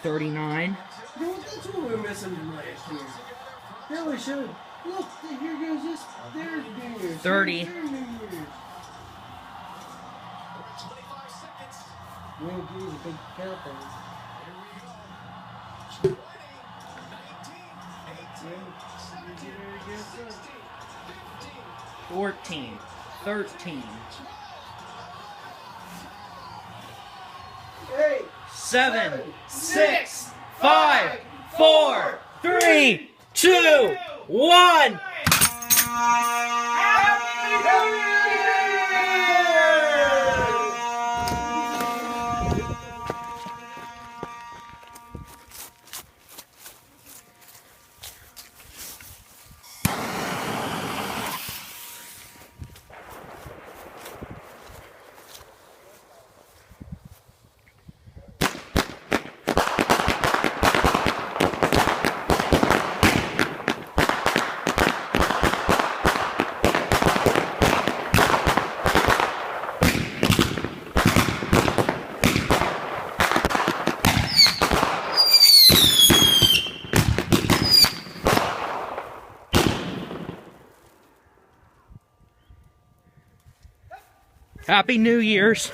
39. No, that's what we're missing from last year. Yeah, we should. Look, here goes this. There's New Year's. 30. There's New Year's. We'll give you a big countdown. 14. 13. 8, 7. 6. 5. 4. 3. 2. 1. Happy New Year's.